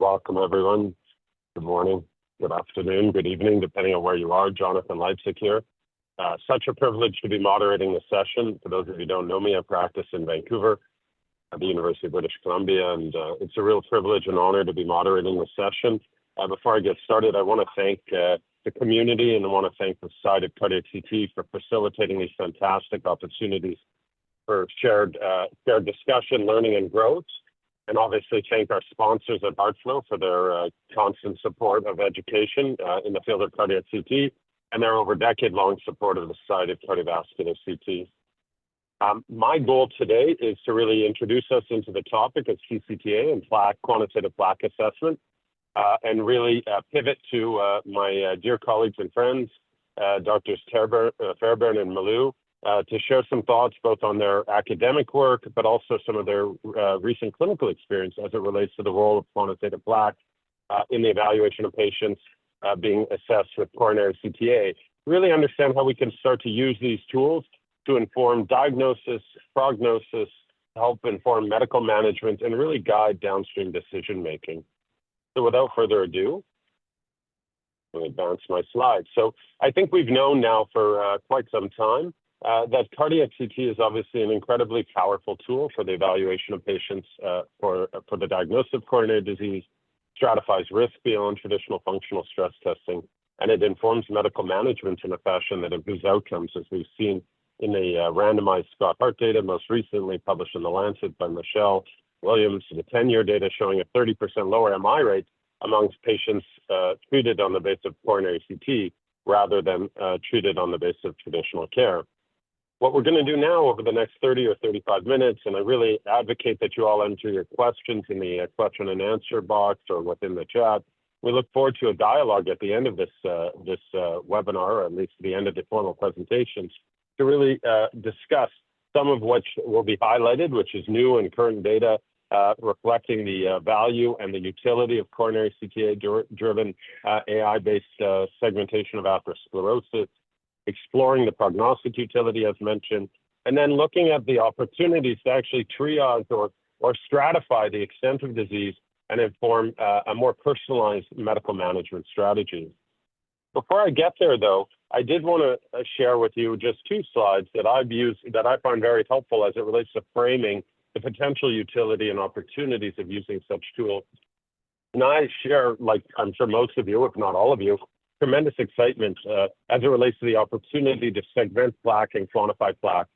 Welcome, everyone. Good morning, good afternoon, good evening, depending on where you are. Jonathon, Leipsic here. Such a privilege to be moderating this session. For those of you who don't know me, I practice in Vancouver at the University of British Columbia, and it's a real privilege and honor to be moderating this session. Before I get started, I want to thank the community, and I want to thank the Society of Cardiac CT for facilitating these fantastic opportunities for shared discussion, learning, and growth. And obviously thank our sponsors at HeartFlow for their constant support of education in the field of cardiac CT and their over decade-long support of the Society of Cardiovascular CT. My goal today is to really introduce us into the topic of CCTA and quantitative plaque assessment, and really pivot to my dear colleagues and friends, Drs. Fairbairn and Malou, to share some thoughts both on their academic work, but also some of their recent clinical experience as it relates to the role of quantitative plaque in the evaluation of patients being assessed with coronary CTA. Really understand how we can start to use these tools to inform diagnosis, prognosis, help inform medical management, and really guide downstream decision-making. So without further ado, I'll advance my slides. So I think we've known now for quite some time that cardiac CT is obviously an incredibly powerful tool for the evaluation of patients for the diagnosis of coronary disease, stratifies risk beyond traditional functional stress testing, and it informs medical management in a fashion that improves outcomes, as we've seen in the randomized Scott Hart data, most recently published in The Lancet by Michelle Williams, the 10-year data showing a 30% lower MI rate amongst patients treated on the basis of coronary CT rather than treated on the basis of traditional care. What we're going to do now over the next 30 or 35 minutes, and I really advocate that you all enter your questions in the question and answer box or within the chat. We look forward to a dialogue at the end of this webinar, or at least the end of the formal presentations, to really discuss some of which will be highlighted, which is new and current data reflecting the value and the utility of coronary CTA-driven AI-based segmentation of atherosclerosis, exploring the prognostic utility as mentioned, and then looking at the opportunities to actually triage or stratify the extent of disease and inform a more personalized medical management strategy. Before I get there, though, I did want to share with you just two slides that I've used that I find very helpful as it relates to framing the potential utility and opportunities of using such tools. And I share, like I'm sure most of you, if not all of you, tremendous excitement as it relates to the opportunity to segment plaque and quantify plaque.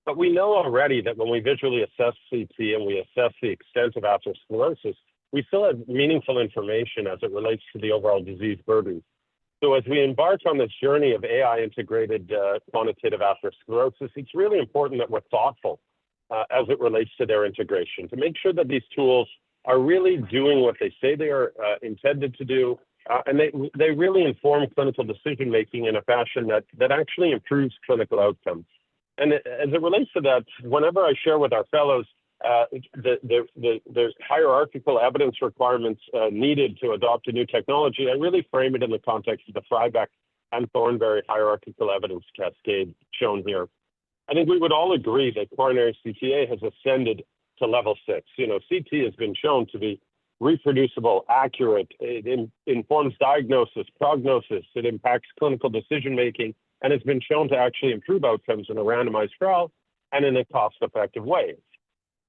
But we know already that when we visually assess CT and we assess the extent of atherosclerosis, we still have meaningful information as it relates to the overall disease burden. So as we embark on this journey of AI-integrated quantitative atherosclerosis, it's really important that we're thoughtful as it relates to their integration, to make sure that these tools are really doing what they say they are intended to do, and they really inform clinical decision-making in a fashion that actually improves clinical outcomes. And as it relates to that, whenever I share with our fellows there's hierarchical evidence requirements needed to adopt a new technology, I really frame it in the context of the Freibeck and Thornberry hierarchical evidence cascade shown here. I think we would all agree that coronary CTA has ascended to level 6. You know, CT has been shown to be reproducible, accurate, it informs diagnosis, prognosis, it impacts clinical decision-making, and it's been shown to actually improve outcomes in a randomized trial and in a cost-effective way.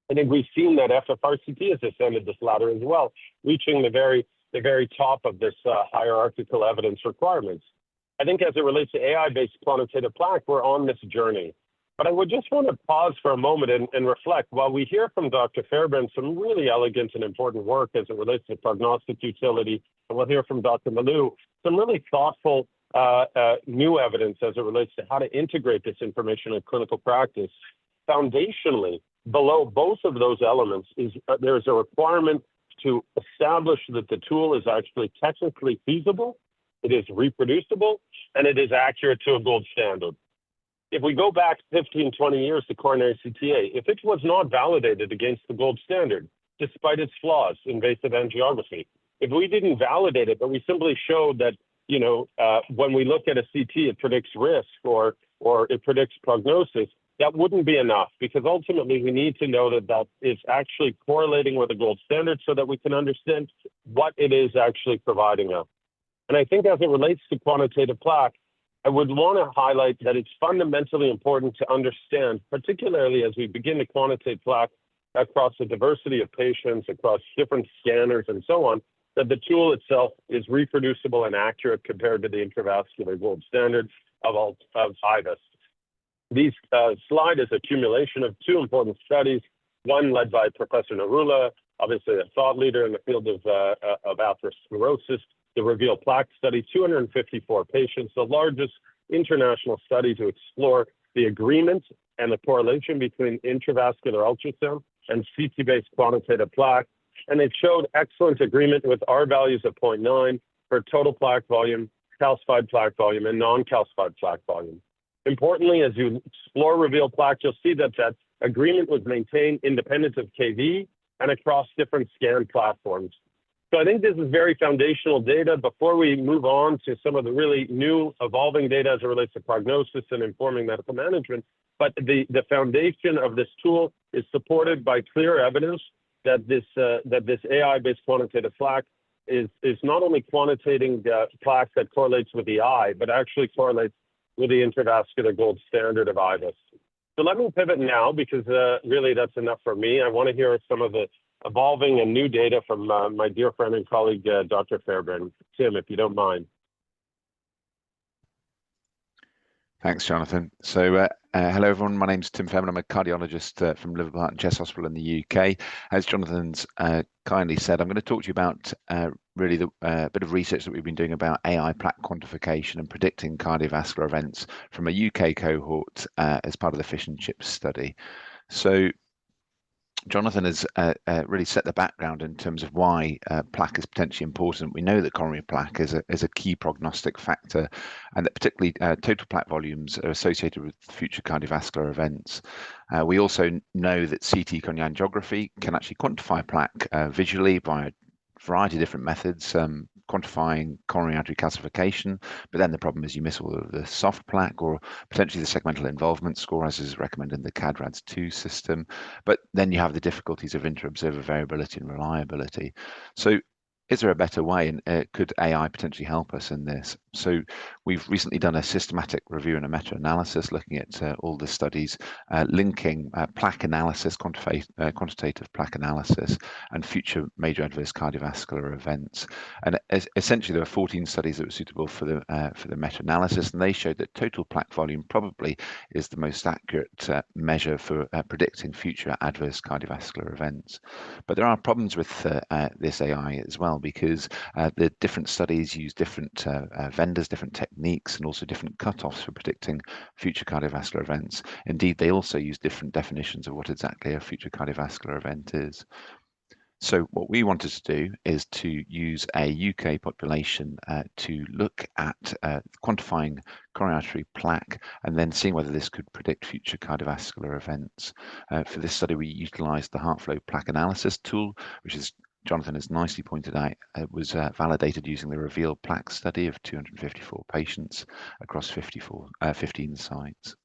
I think we've seen that FRCPC has ascended this ladder as well, reaching the very top of this hierarchical evidence requirements. I think as it relates to AI-based quantitative plaque, we're on this journey. But I would just want to pause for a moment and reflect. While we hear from Dr. Fairbairn some really elegant and important work as it relates to prognostic utility, and we'll hear from Dr. Malou some really thoughtful new evidence as it relates to how to integrate this information in clinical practice. Foundationally, below both of those elements is there's a requirement to establish that the tool is actually technically feasible, it is reproducible, and it is accurate to a gold standard. If we go back 15, 20 years to coronary CTA, if it was not validated against the gold standard, despite its flaws, invasive angiography, if we didn't validate it, but we simply showed that, you know, when we look at a CT, it predicts risk or it predicts prognosis, that wouldn't be enough, because ultimately we need to know that that is actually correlating with the gold standard so that we can understand what it is actually providing us. And I think as it relates to quantitative plaque, I would want to highlight that it's fundamentally important to understand, particularly as we begin to quantitate plaque across a diversity of patients, across different scanners and so on, that the tool itself is reproducible and accurate compared to the intravascular gold standard of IVUS. This slide is accumulation of two important studies, one led by Professor Narula, obviously a thought leader in the field of atherosclerosis, the REVEAL Plaque study, 254 patients, the largest international study to explore the agreement and the correlation between intravascular ultrasound and CT-based quantitative plaque. And it showed excellent agreement with R values of 0.9 for total plaque volume, calcified plaque volume, and non-calcified plaque volume. Importantly, as you explore REVEAL Plaque, you'll see that that agreement was maintained independent of KV and across different scan platforms. So I think this is very foundational data before we move on to some of the really new evolving data as it relates to prognosis and informing medical management. But the foundation of this tool is supported by clear evidence that this AI-based quantitative plaque is not only quantitating the plaque that correlates with the eye, but actually correlates with the intravascular gold standard of IVUS. So let me pivot now, because really that's enough for me. I want to hear some of the evolving and new data from my dear friend and colleague, Dr. Fairbairn. Tim, if you don't mind. Thanks, Jonathan. So hello, everyone. My name's Tim Fairbairn. I'm a cardiologist from Liverpool and Chest Hospital in the UK. As Jonathan's kindly said, I'm going to talk to you about really the bit of research that we've been doing about AI plaque quantification and predicting cardiovascular events from a UK cohort as part of the fish and chips study. So Jonathan has really set the background in terms of why plaque is potentially important. We know that coronary plaque is a key prognostic factor, and that particularly total plaque volumes are associated with future cardiovascular events. We also know that CT coronary angiography can actually quantify plaque visually by a variety of different methods, quantifying coronary artery calcification, but then the problem is you miss all of the soft plaque or potentially the segmental involvement score, as is recommended in the CAD-RADS2 system. But then you have the difficulties of inter-observer variability and reliability. So is there a better way, and could AI potentially help us in this? So we've recently done a systematic review and a meta-analysis looking at all the studies linking plaque analysis, quantitative plaque analysis, and future major adverse cardiovascular events. And essentially, there were 14 studies that were suitable for the meta-analysis, and they showed that total plaque volume probably is the most accurate measure for predicting future adverse cardiovascular events. But there are problems with this AI as well, because the different studies use different vendors, different techniques, and also different cutoffs for predicting future cardiovascular events. Indeed, they also use different definitions of what exactly a future cardiovascular event is. So what we wanted to do is to use a UK population to look at quantifying coronary artery plaque and then seeing whether this could predict future cardiovascular events. For this study, we utilised the HeartFlow plaque analysis tool, which is Jonathan has nicely pointed out, it was validated using the REVEAL Plaque study of 254 patients across 15 sites.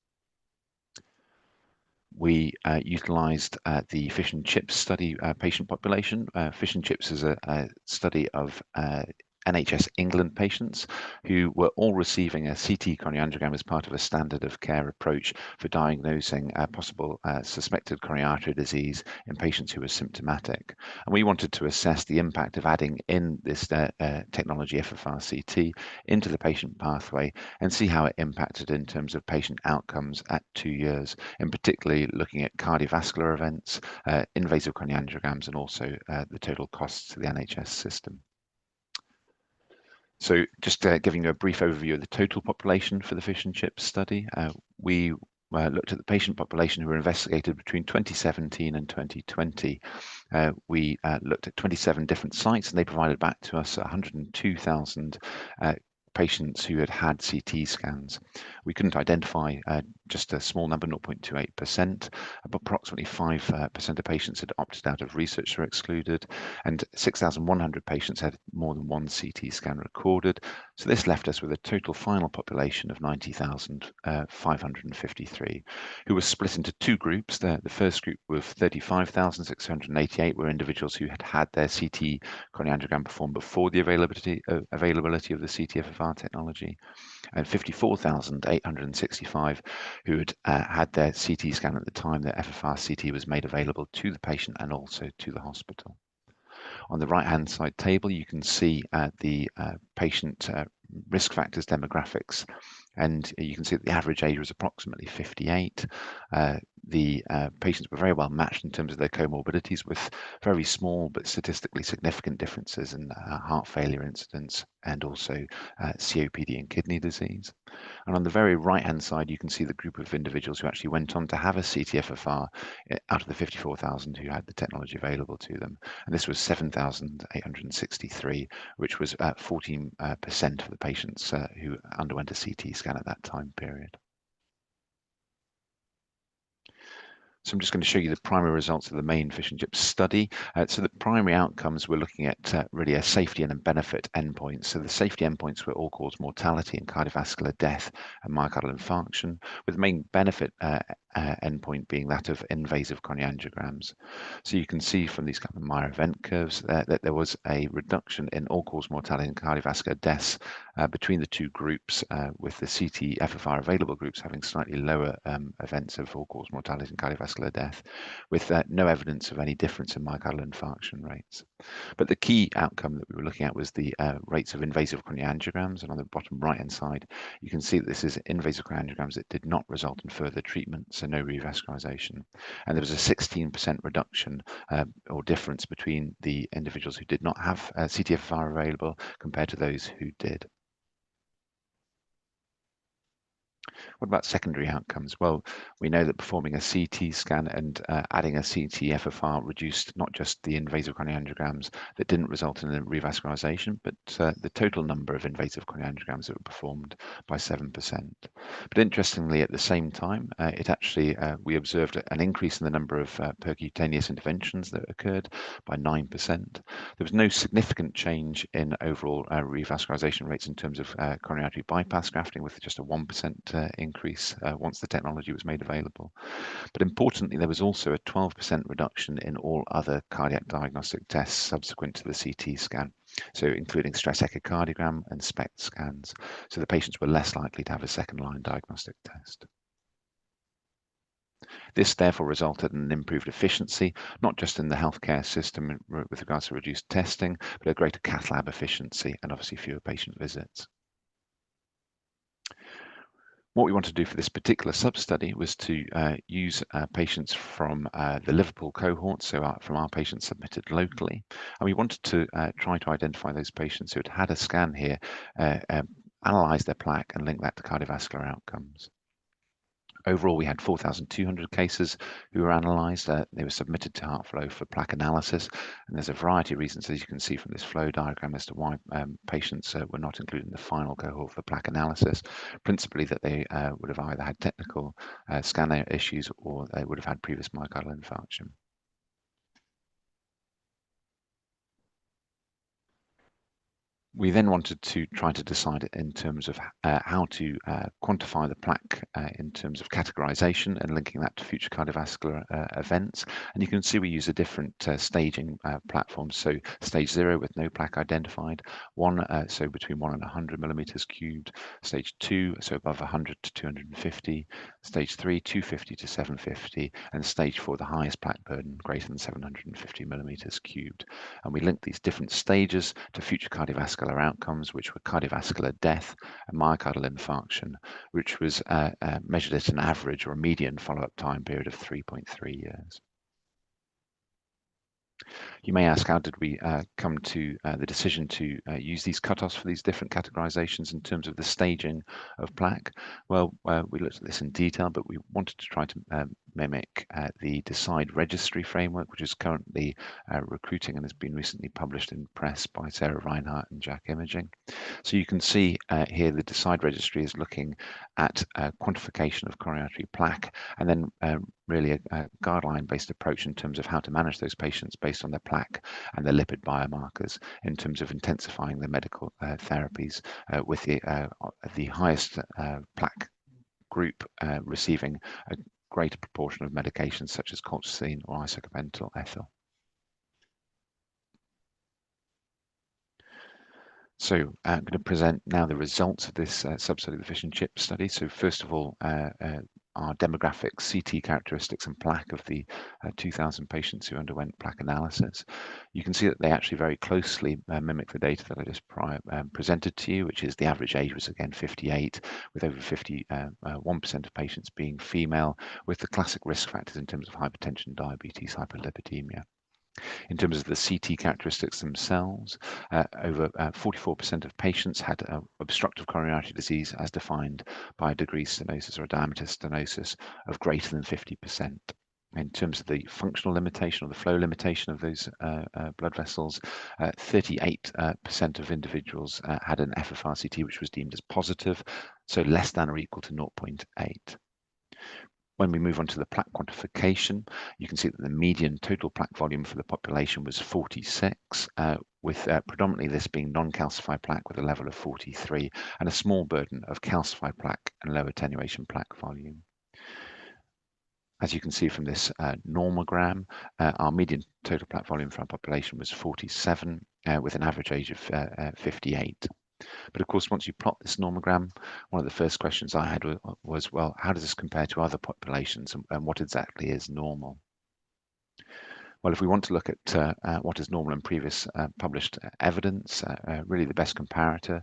We utilised the fish and chips study patient population. Fish and chips is a study of NHS England patients who were all receiving a CT coronary angiogram as part of a standard of care approach for diagnosing possible suspected coronary artery disease in patients who were symptomatic. And we wanted to assess the impact of adding in this technology, FRCPC, into the patient pathway and see how it impacted in terms of patient outcomes at 2 years, in particularly looking at cardiovascular events, invasive coronary angiograms, and also the total costs to the NHS system. So just giving you a brief overview of the total population for the fish and chips study, we looked at the patient population who were investigated between 2017 and 2020. We looked at 27 different sites, and they provided back to us 102,000 patients who had CT scans. We couldn't identify just a small number, 0.28%. Approximately 5% of patients had opted out of research, were excluded, and 6,100 patients had more than one CT scan recorded. So this left us with a total final population of 90,553, who was split into two groups. The first group with 35,688 were individuals who had had their CT coronary angiogram performed before the availability of the CT-FFR technology, and 54,865 who had had their CT scan at the time that FFR CT was made available to the patient and also to the hospital. On the right-hand side table, you can see the patient risk factors demographics, and you can see that the average age was approximately 58. The patients were very well matched in terms of their comorbidities, with very small but statistically significant differences in heart failure incidence and also COPD and kidney disease. And on the very right-hand side, you can see the group of individuals who actually went on to have a CT-FFR out of the 54,000 who had the technology available to them. And this was 7,863, which was 14% of the patients who underwent a CT scan at that time period. So I'm just going to show you the primary results of the main fish and chips study. So the primary outcomes, we're looking at really a safety and a benefit endpoint. So the safety endpoints were all-cause mortality and cardiovascular death and myocardial infarction, with the main benefit endpoint being that of invasive coronary angiograms. So you can see from these Kaplan-Meier event curves that there was a reduction in all-cause mortality and cardiovascular deaths between the two groups, with the CT-FFR available groups having slightly lower events of all-cause mortality and cardiovascular death, with no evidence of any difference in myocardial infarction rates. But the key outcome that we were looking at was the rates of invasive coronary angiograms, and on the bottom right-hand side, you can see that this is invasive coronary angiograms that did not result in further treatment, so no revascularization. And there was a 16% reduction or difference between the individuals who did not have CT-FFR available compared to those who did. What about secondary outcomes? Well, we know that performing a CT scan and adding a CT-FFR reduced not just the invasive coronary angiograms that didn't result in a revascularization, but the total number of invasive coronary angiograms that were performed by 7%. But interestingly, at the same time, it actually we observed an increase in the number of percutaneous interventions that occurred by 9%. There was no significant change in overall revascularization rates in terms of coronary artery bypass grafting, with just a 1% increase once the technology was made available. But importantly, there was also a 12% reduction in all other cardiac diagnostic tests subsequent to the CT scan, so including stress echocardiogram and SPECT scans. So the patients were less likely to have a second-line diagnostic test. This therefore resulted in an improved efficiency, not just in the healthcare system with regards to reduced testing, but a greater cath lab efficiency and obviously fewer patient visits. What we want to do for this particular sub-study was to use patients from the Liverpool cohort, so from our patients submitted locally. And we wanted to try to identify those patients who had had a scan here, analyze their plaque and link that to cardiovascular outcomes. Overall, we had 4,200 cases who were analysed. They were submitted to HeartFlow for plaque analysis, and there's a variety of reasons, as you can see from this flow diagram, as to why patients were not included in the final cohort for plaque analysis. Principally that they would have either had technical scanner issues or they would have had previous myocardial infarction. We then wanted to try to decide in terms of how to quantify the plaque in terms of categorization and linking that to future cardiovascular events. And you can see we use a different staging platforms. So stage 0 with no plaque identified, 1 so between 1 and 100 millimeters cubed, stage 2 so above 100 to 250, stage 3 250 to 750, and stage 4 the highest plaque burden greater than 750 millimeters cubed. And we linked these different stages to future cardiovascular outcomes, which were cardiovascular death and myocardial infarction, which was measured at an average or a median follow-up time period of 3.3 years. You may ask, how did we come to the decision to use these cutoffs for these different categorizations in terms of the staging of plaque? Well, we looked at this in detail, but we wanted to try to mimic the DECIDE registry framework, which is currently recruiting and has been recently published in press by Sarah Reinhardt and Jack Imaging. So you can see here the DECIDE registry is looking at quantification of coronary artery plaque, and then really a guideline-based approach in terms of how to manage those patients based on their plaque and their lipid biomarkers in terms of intensifying the medical therapies with the highest plaque group receiving a greater proportion of medications such as colchicine or isopropanol ethyl. So I'm going to present now the results of this substudy of the fish and chip study. So first of all, our demographics, CT characteristics and plaque of the 2,000 patients who underwent plaque analysis. You can see that they actually very closely mimic the data that I just presented to you, which is the average age was again 58, with over 51% of patients being female, with the classic risk factors in terms of hypertension, diabetes, hyperlipidemia. In terms of the CT characteristics themselves, over 44% of patients had obstructive coronary artery disease as defined by a degree stenosis or a diameter stenosis of greater than 50%. In terms of the functional limitation or the flow limitation of those blood vessels, 38% of individuals had an FRCPC which was deemed as positive, so less than or equal to 0.8. When we move on to the plaque quantification, you can see that the median total plaque volume for the population was 46, with predominantly this being non-calcified plaque with a level of 43, and a small burden of calcified plaque and low attenuation plaque volume. As you can see from this normogram, our median total plaque volume for our population was 47, with an average age of 58. But of course, once you plot this normogram, one of the first questions I had was, well, how does this compare to other populations, and what exactly is normal? Well, if we want to look at what is normal in previous published evidence, really the best comparator,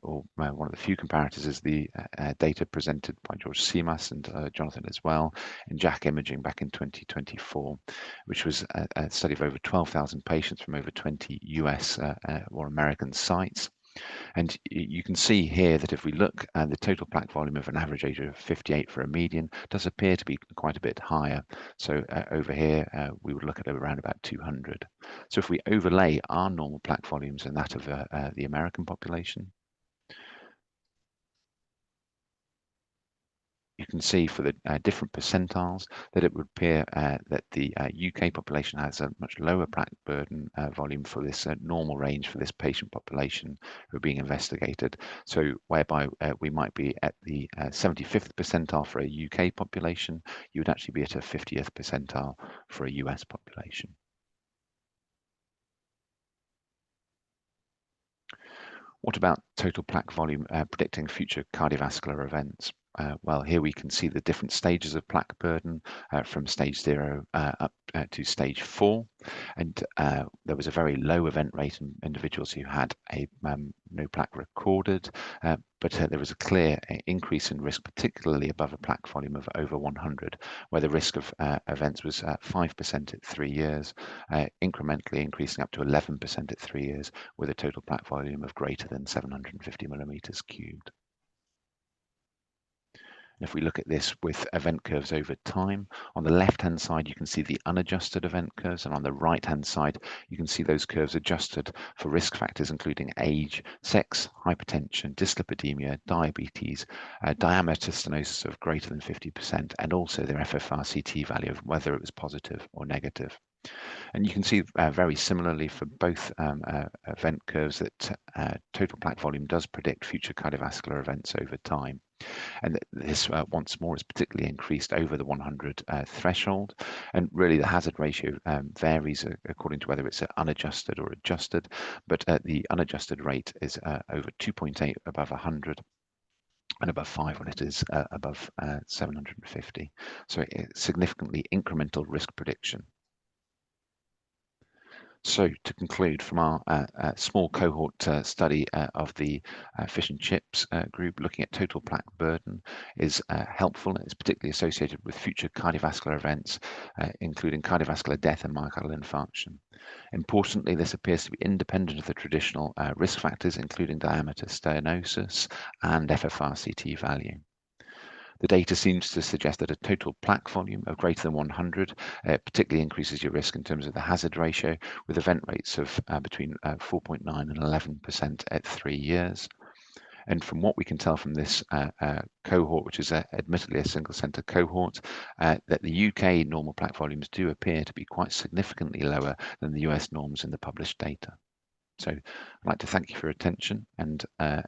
or one of the few comparators, is the data presented by George Seamas and Jonathon as well in Jack Imaging back in 2024, which was a study of over 12,000 patients from over 20 US or American sites. And you can see here that if we look at the total plaque volume of an average age of 58 for a median, does appear to be quite a bit higher. So over here, we would look at around about 200. So if we overlay our normal plaque volumes and that of the American population, you can see for the different percentiles that it would appear that the UK population has a much lower plaque burden volume for this normal range for this patient population who are being investigated. So whereby we might be at the 75th percentile for a UK population, you would actually be at a 50th percentile for a US population. What about total plaque volume predicting future cardiovascular events? Well, here we can see the different stages of plaque burden from stage 0 up to stage 4. And there was a very low event rate in individuals who had a no plaque recorded, but there was a clear increase in risk, particularly above a plaque volume of over 100, where the risk of events was 5% at 3 years, incrementally increasing up to 11% at 3 years, with a total plaque volume of greater than 750 millimeters cubed. If we look at this with event curves over time, on the left-hand side, you can see the unadjusted event curves, and on the right-hand side, you can see those curves adjusted for risk factors, including age, sex, hypertension, dyslipidemia, diabetes, diameter stenosis of greater than 50%, and also their FRCPC value of whether it was positive or negative. And you can see very similarly for both event curves that total plaque volume does predict future cardiovascular events over time. And this once more is particularly increased over the 100 threshold. And really the hazard ratio varies according to whether it's unadjusted or adjusted, but the unadjusted rate is over 2.8 above 100. And above 5 when it is above 750. So significantly incremental risk prediction. So to conclude from our small cohort study of the fish and chips group, looking at total plaque burden is helpful. It's particularly associated with future cardiovascular events, including cardiovascular death and myocardial infarction. Importantly, this appears to be independent of the traditional risk factors, including diameter stenosis and FRCPC value. The data seems to suggest that a total plaque volume of greater than 100 particularly increases your risk in terms of the hazard ratio, with event rates of between 4.9 and 11% at 3 years. And from what we can tell from this cohort, which is admittedly a single centre cohort, that the UK normal plaque volumes do appear to be quite significantly lower than the US norms in the published data. So I'd like to thank you for your attention and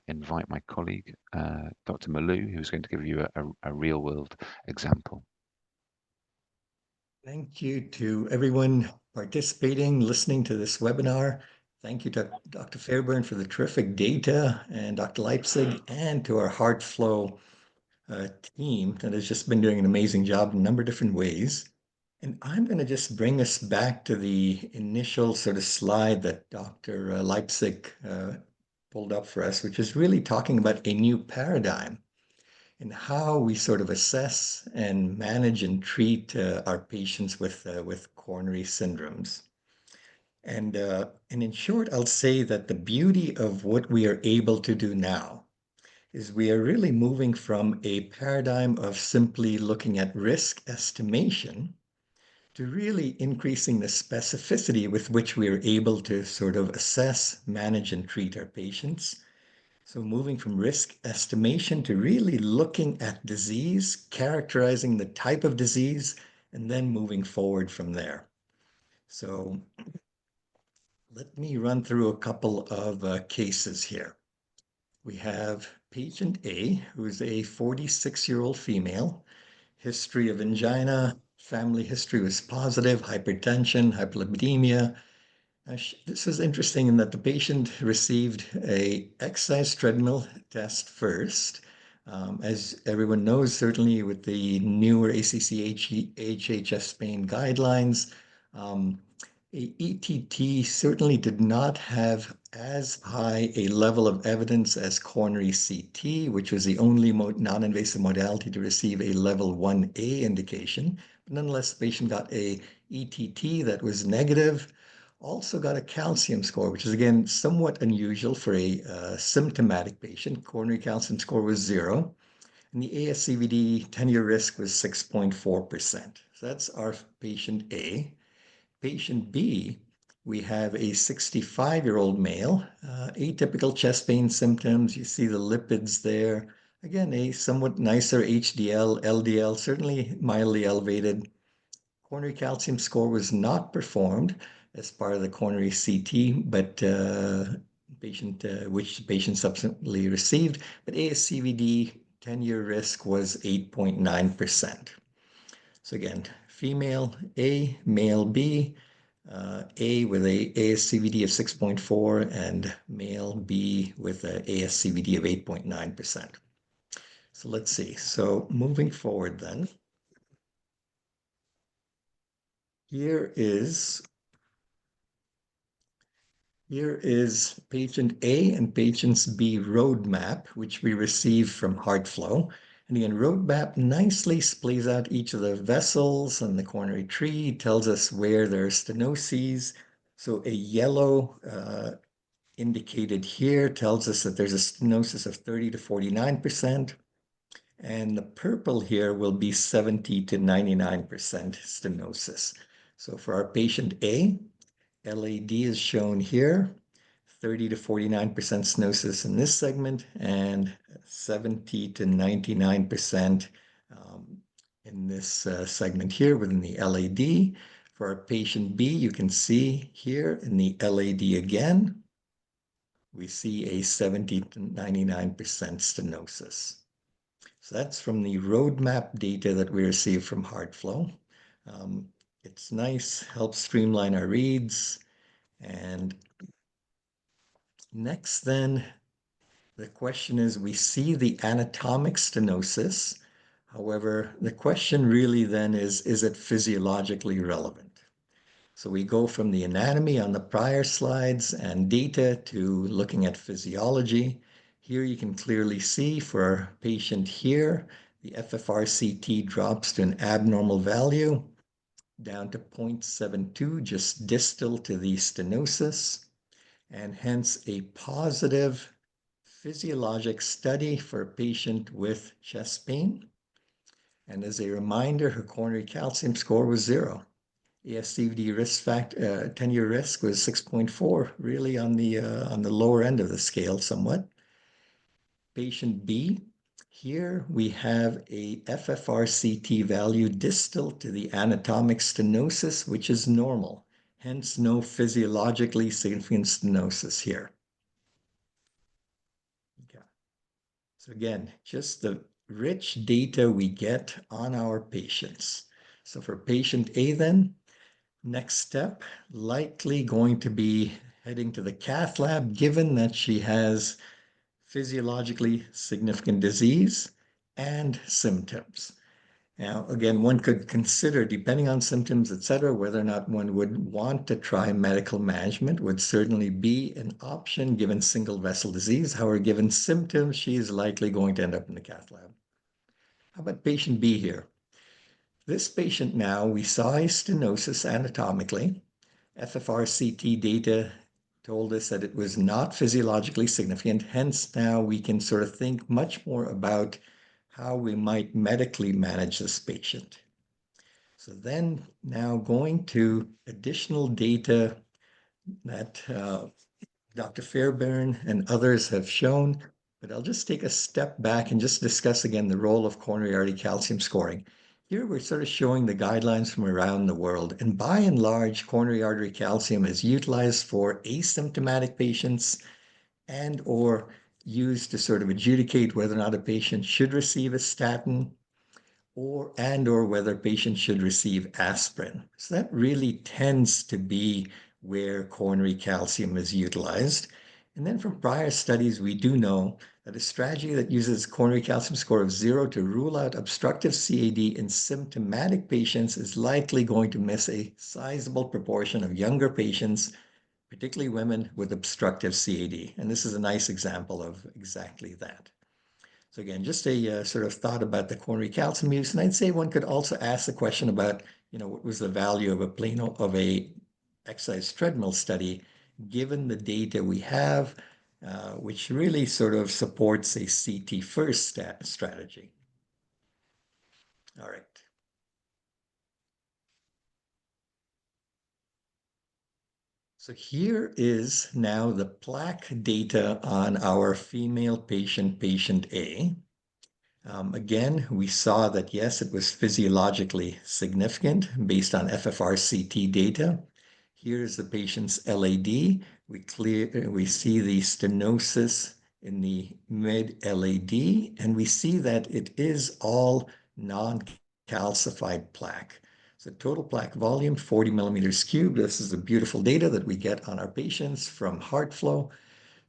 invite my colleague, Dr. Malou, who's going to give you a real-world example. Thank you to everyone participating, listening to this webinar. Thank you to Dr. Fairbairn for the terrific data, and Dr. Leipsic, and to our HeartFlow team that has just been doing an amazing job in a number of different ways. And I'm going to just bring us back to the initial sort of slide that Dr. Leipsic pulled up for us, which is really talking about a new paradigm in how we sort of assess and manage and treat our patients with coronary syndromes. And in short, I'll say that the beauty of what we are able to do now is we are really moving from a paradigm of simply looking at risk estimation to really increasing the specificity with which we are able to sort of assess, manage, and treat our patients. So moving from risk estimation to really looking at disease, characterizing the type of disease, and then moving forward from there. So let me run through a couple of cases here. We have patient A, who is a 46-year-old female, history of angina, family history was positive, hypertension, hyperlipidemia. This is interesting in that the patient received a exercise treadmill test first. As everyone knows, certainly with the newer ACC/HHS Spain guidelines, a ETT certainly did not have as high a level of evidence as coronary CT, which was the only non-invasive modality to receive a level 1A indication. But nonetheless, the patient got a ETT that was negative, also got a calcium score, which is again somewhat unusual for a symptomatic patient. Coronary calcium score was 0, and the ASCVD 10-year risk was 6.4%. So that's our patient A. Patient B, we have a 65-year-old male, atypical chest pain symptoms. You see the lipids there. Again, a somewhat nicer HDL, LDL, certainly mildly elevated. Coronary calcium score was not performed as part of the coronary CT, but which the patient subsequently received. But ASCVD 10-year risk was 8.9%. So again, female A, male B, A with a ASCVD of 6.4 and male B with a ASCVD of 8.9%. So let's see. So moving forward then, here is patient A and patient's B roadmap, which we received from HeartFlow. And again, roadmap nicely splays out each of the vessels and the coronary tree, tells us where there are stenoses. So a yellow indicated here tells us that there's a stenosis of 30 to 49%. And the purple here will be 70 to 99% stenosis. So for our patient A, LAD is shown here, 30 to 49% stenosis in this segment, and 70 to 99% in this segment here within the LAD. For our patient B, you can see here in the LAD again, we see a 70 to 99% stenosis. So that's from the roadmap data that we received from HeartFlow. It's nice, helps streamline our reads. And next then, the question is, we see the anatomic stenosis. However, the question really then is it physiologically relevant? So we go from the anatomy on the prior slides and data to looking at physiology. Here you can clearly see for our patient here, the FRCPC drops to an abnormal value down to 0.72, just distal to the stenosis, and hence a positive physiologic study for a patient with chest pain. And as a reminder, her coronary calcium score was 0. ASCVD risk factor, 10-year risk was 6.4, really on the lower end of the scale somewhat. Patient B, here we have a FFRCT value distal to the anatomic stenosis, which is normal, hence no physiologically significant stenosis here. Okay. So again, just the rich data we get on our patients. So for patient A then, next step, likely going to be heading to the cath lab, given that she has physiologically significant disease and symptoms. Now, again, one could consider, depending on symptoms, etc., whether or not one would want to try medical management would certainly be an option given single vessel disease. However, given symptoms, she is likely going to end up in the cath lab. How about patient B here? This patient now, we saw a stenosis anatomically. FFRCT data told us that it was not physiologically significant. Hence, now we can sort of think much more about how we might medically manage this patient. So then now going to additional data that Dr. Fairbairn and others have shown, but I'll just take a step back and just discuss again the role of coronary artery calcium scoring. Here we're sort of showing the guidelines from around the world, and by and large, coronary artery calcium is utilized for asymptomatic patients and or used to sort of adjudicate whether or not a patient should receive a statin or whether a patient should receive aspirin. So that really tends to be where coronary calcium is utilized. And then from prior studies, we do know that a strategy that uses coronary calcium score of 0 to rule out obstructive CAD in symptomatic patients is likely going to miss a sizable proportion of younger patients, particularly women with obstructive CAD. And this is a nice example of exactly that. So again, just a sort of thought about the coronary calcium use. And I'd say one could also ask the question about, what was the value of a exercise treadmill study, given the data we have, which really sort of supports a CT first strategy. All right. So here is now the plaque data on our female patient, patient A. Again, we saw that, yes, it was physiologically significant based on FFRCT data. Here's the patient's LAD. We see the stenosis in the mid-LAD, and we see that it is all non-calcified plaque. So total plaque volume, 40 millimeters cubed. This is the beautiful data that we get on our patients from heart flow.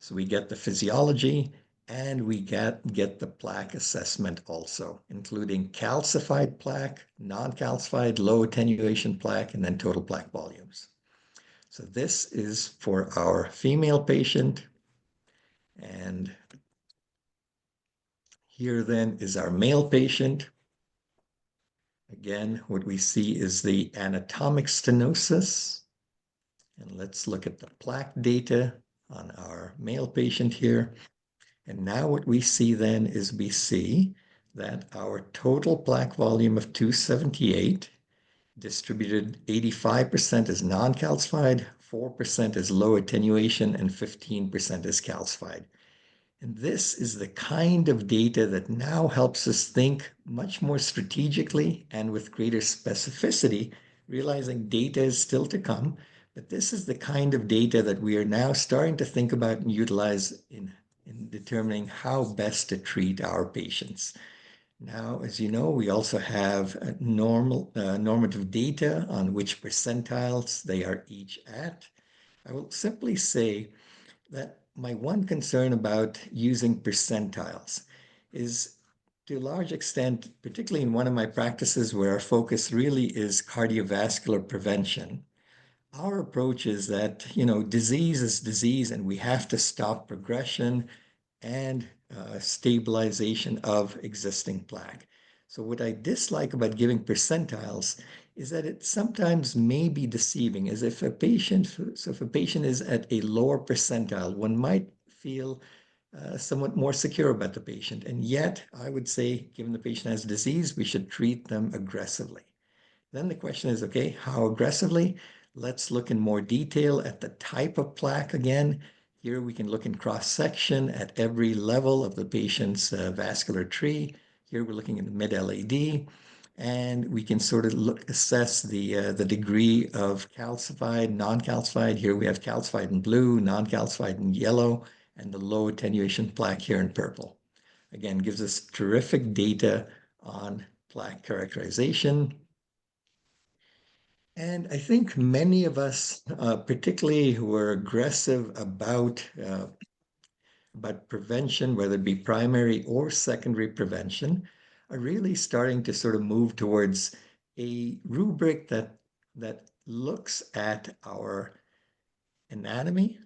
So we get the physiology, and we get the plaque assessment also, including calcified plaque, non-calcified, low attenuation plaque, and then total plaque volumes. So this is for our female patient. And here then is our male patient. Again, what we see is the anatomic stenosis. And let's look at the plaque data on our male patient here. And now what we see then is we see that our total plaque volume of 278, distributed 85% is non-calcified, 4% is low attenuation, and 15% is calcified. And this is the kind of data that now helps us think much more strategically and with greater specificity, realizing data is still to come. But this is the kind of data that we are now starting to think about and utilize in determining how best to treat our patients. Now, as you know, we also have normative data on which percentiles they are each at. I will simply say that my one concern about using percentiles is, to a large extent, particularly in one of my practices where our focus really is cardiovascular prevention, our approach is that, disease is disease and we have to stop progression and stabilization of existing plaque. So what I dislike about giving percentiles is that it sometimes may be deceiving, as if a patient is at a lower percentile, one might feel somewhat more secure about the patient. And yet, I would say, given the patient has disease, we should treat them aggressively. Then the question is, okay, how aggressively? Let's look in more detail at the type of plaque again. Here we can look in cross-section at every level of the patient's vascular tree. Here we're looking at the mid-LAD, and we can sort of assess the degree of calcified, non-calcified. Here we have calcified in blue, non-calcified in yellow, and the low attenuation plaque here in purple. Again, gives us terrific data on plaque characterization. And I think many of us, particularly who are aggressive about prevention, whether it be primary or secondary prevention, are really starting to sort of move towards a rubric that looks at our anatomy,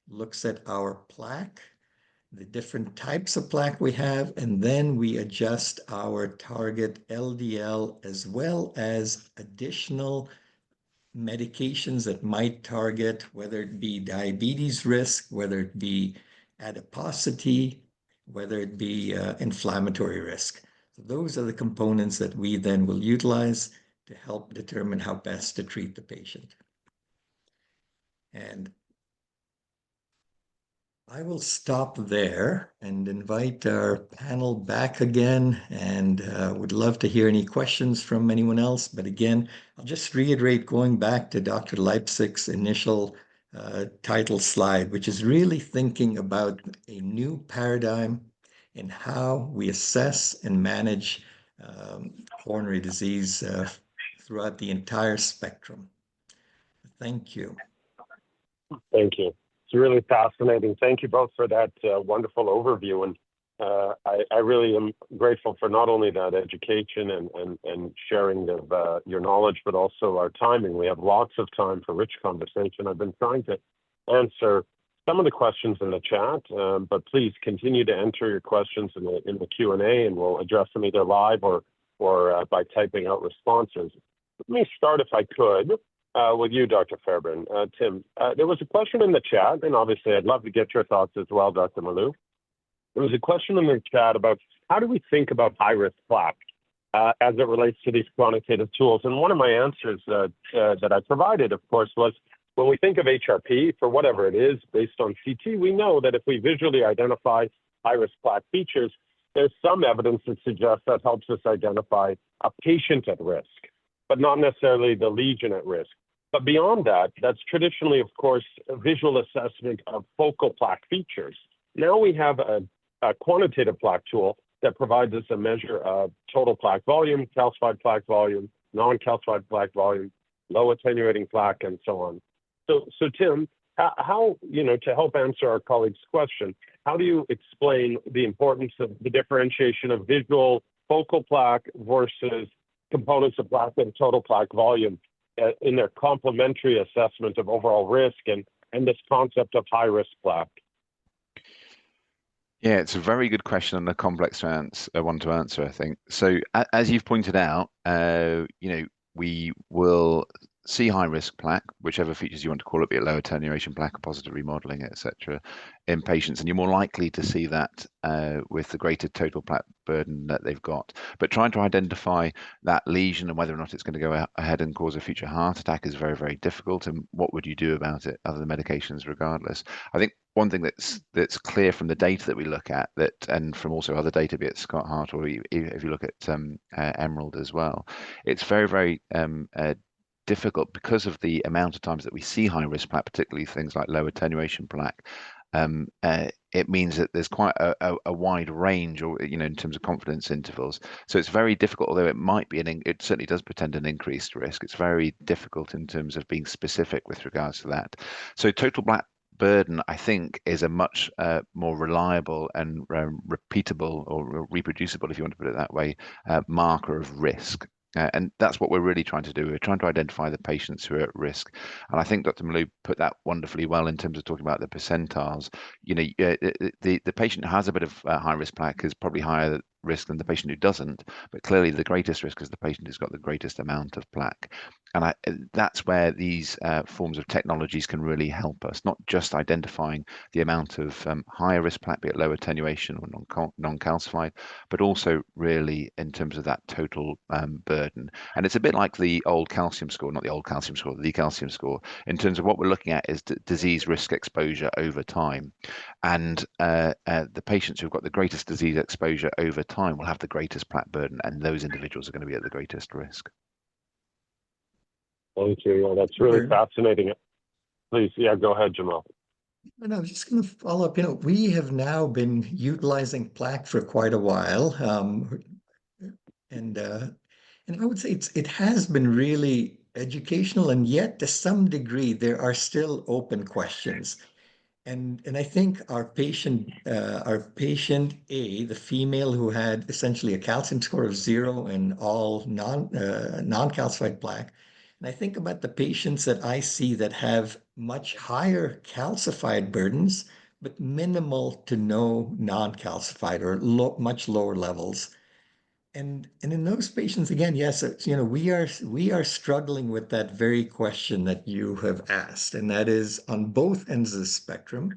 looks at our plaque, the different types of plaque we have, and then we adjust our target LDL as well as additional medications that might target, whether it be diabetes risk, whether it be adiposity, whether it be inflammatory risk. So those are the components that we then will utilize to help determine how best to treat the patient. And I will stop there and invite our panel back again, and would love to hear any questions from anyone else. But again, I'll just reiterate, going back to Dr. Leipsic's initial title slide, which is really thinking about a new paradigm in how we assess and manage coronary disease throughout the entire spectrum. Thank you. Thank you. It's really fascinating. Thank you both for that wonderful overview. And I really am grateful for not only that education and sharing of your knowledge, but also our timing. We have lots of time for rich conversation. I've been trying to answer some of the questions in the chat, but please continue to enter your questions in the Q&A, and we'll address them either live or by typing out responses. Let me start, if I could, with you, Dr. Fairbairn. Tim, there was a question in the chat, and obviously I'd love to get your thoughts as well, Dr. Malou. There was a question in the chat about how do we think about high-risk plaque as it relates to these quantitative tools? And one of my answers that I provided, of course, was when we think of HRP, for whatever it is, based on CT, we know that if we visually identify high-risk plaque features, there's some evidence that suggests that helps us identify a patient at risk, but not necessarily the lesion at risk. But beyond that, that's traditionally, of course, a visual assessment of focal plaque features. Now we have a quantitative plaque tool that provides us a measure of total plaque volume, calcified plaque volume, non-calcified plaque volume, low attenuating plaque, and so on. So Tim, how, to help answer our colleague's question, how do you explain the importance of the differentiation of visual focal plaque versus components of plaque and total plaque volume in their complementary assessment of overall risk and this concept of high-risk plaque? Yeah, it's a very good question and a complex one to answer, I think. So as you've pointed out, we will see high-risk plaque, whichever features you want to call it, be it low attenuation plaque, positive remodeling, etc., in patients, and you're more likely to see that with the greater total plaque burden that they've got. But trying to identify that lesion and whether or not it's going to go ahead and cause a future heart attack is very, very difficult. And what would you do about it other than medications regardless? I think one thing that's clear from the data that we look at, and from also other data, be it Scott Hart or if you look at Emerald as well, it's very, very difficult because of the amount of times that we see high risk plaque, particularly things like low attenuation plaque. It means that there's quite a wide range, or in terms of confidence intervals. So it's very difficult, although it might be it certainly does portend an increased risk. It's very difficult in terms of being specific with regards to that. So total plaque burden, I think, is a much more reliable and repeatable or reproducible, if you want to put it that way, marker of risk. And that's what we're really trying to do. We're trying to identify the patients who are at risk. And I think Dr. Malou put that wonderfully well in terms of talking about the percentiles. The patient who has a bit of high risk plaque is probably higher risk than the patient who doesn't, but clearly the greatest risk is the patient who's got the greatest amount of plaque. And that's where these forms of technologies can really help us, not just identifying the amount of higher risk plaque, be it low attenuation or non-calcified, but also really in terms of that total burden. And it's a bit like the old calcium score, not the old calcium score, the calcium score, in terms of what we're looking at is disease risk exposure over time. And the patients who've got the greatest disease exposure over time will have the greatest plaque burden, and those individuals are going to be at the greatest risk. Thank you. Yeah, that's really fascinating. Please, yeah, go ahead, Jamal. And I was just going to follow up. We have now been utilizing plaque for quite a while, and I would say it has been really educational, and yet to some degree there are still open questions. And I think our patient A, the female who had essentially a calcium score of 0 and all non-calcified plaque, and I think about the patients that I see that have much higher calcified burdens, but minimal to no non-calcified or much lower levels. And in those patients, again, yes, we are struggling with that very question that you have asked, and that is on both ends of the spectrum.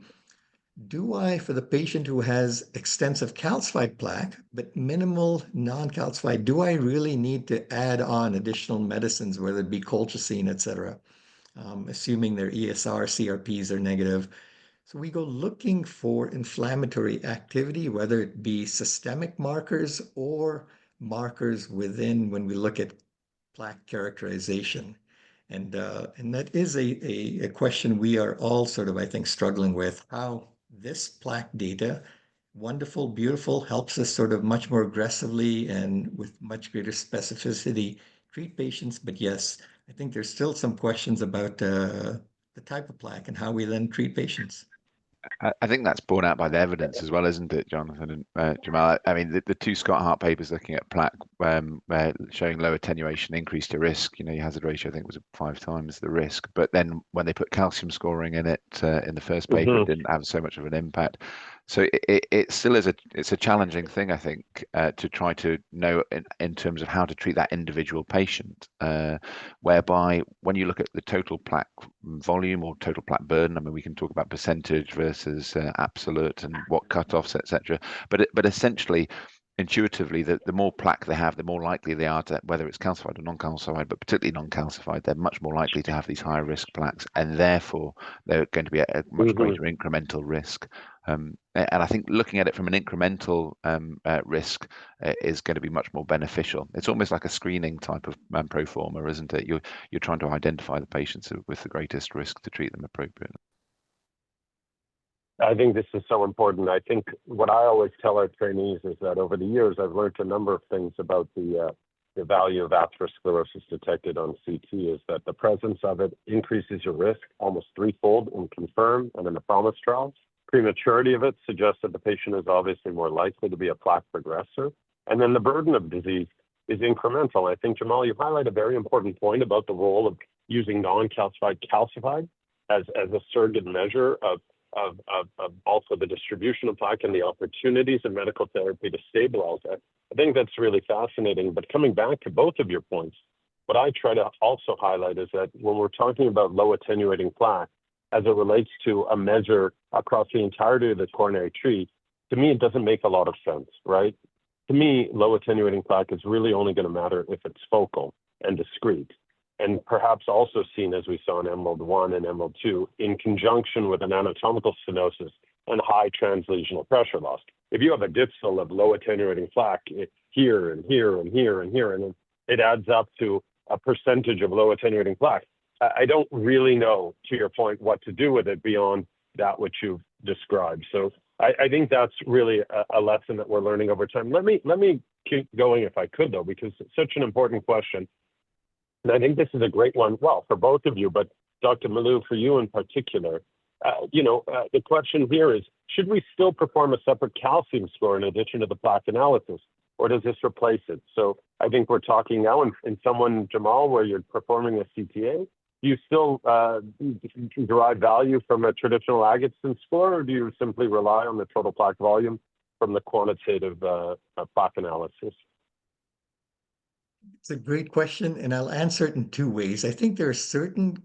Do I, for the patient who has extensive calcified plaque, but minimal non-calcified, do I really need to add on additional medicines, whether it be colchicine, et cetera, assuming their ESR, CRPs are negative? So we go looking for inflammatory activity, whether it be systemic markers or markers within when we look at plaque characterization. And that is a question we are all sort of, I think, struggling with, how this plaque data, wonderful, beautiful, helps us sort of much more aggressively and with much greater specificity treat patients. But yes, I think there's still some questions about the type of plaque and how we then treat patients. I think that's borne out by the evidence as well, isn't it, Jonathan and Jamal? I mean, the two Scott Hart papers looking at plaque showing low attenuation increased your risk. Your hazard ratio, I think, was 5 times the risk. But then when they put calcium scoring in it in the first paper, it didn't have so much of an impact. So it still is it's a challenging thing, I think, to try to know in terms of how to treat that individual patient, whereby when you look at the total plaque volume or total plaque burden, I mean, we can talk about percentage versus absolute and what cutoffs, etc. But essentially, intuitively, the more plaque they have, the more likely they are to, whether it's calcified or non-calcified, but particularly non-calcified, they're much more likely to have these higher risk plaques, and therefore they're going to be at a much greater incremental risk. And I think looking at it from an incremental risk is going to be much more beneficial. It's almost like a screening type of pro forma, isn't it? You're trying to identify the patients with the greatest risk to treat them appropriately. I think this is so important. I think what I always tell our trainees is that over the years, I've learned a number of things about the value of atherosclerosis detected on CT, is that the presence of it increases your risk almost threefold in CONFIRM and in the PROMISE trial. Prematurity of it suggests that the patient is obviously more likely to be a plaque progressor. And then the burden of disease is incremental. I think, Jamal, you highlight a very important point about the role of using non-calcified calcified as a surrogate measure of also the distribution of plaque and the opportunities of medical therapy to stabilize that. I think that's really fascinating. But coming back to both of your points, what I try to also highlight is that when we're talking about low attenuating plaque, as it relates to a measure across the entirety of the coronary tree, to me, it doesn't make a lot of sense, right? To me, low attenuating plaque is really only going to matter if it's focal and discrete, and perhaps also seen, as we saw in EMERALD-1 and EMERALD-2, in conjunction with an anatomical stenosis and high translesional pressure loss. If you have a dipsel of low attenuating plaque here and here and here and here, and it adds up to a percentage of low attenuating plaque, I don't really know, to your point, what to do with it beyond that which you've described. So I think that's really a lesson that we're learning over time. Let me keep going if I could, though, because it's such an important question. And I think this is a great one, well, for both of you, but Dr. Malou, for you in particular. The question here is, should we still perform a separate calcium score in addition to the plaque analysis, or does this replace it? So I think we're talking now in someone, Jamal, where you're performing a CTA. Do you still derive value from a traditional Agatston score, or do you simply rely on the total plaque volume from the quantitative plaque analysis? It's a great question, and I'll answer it in two ways. I think there are certain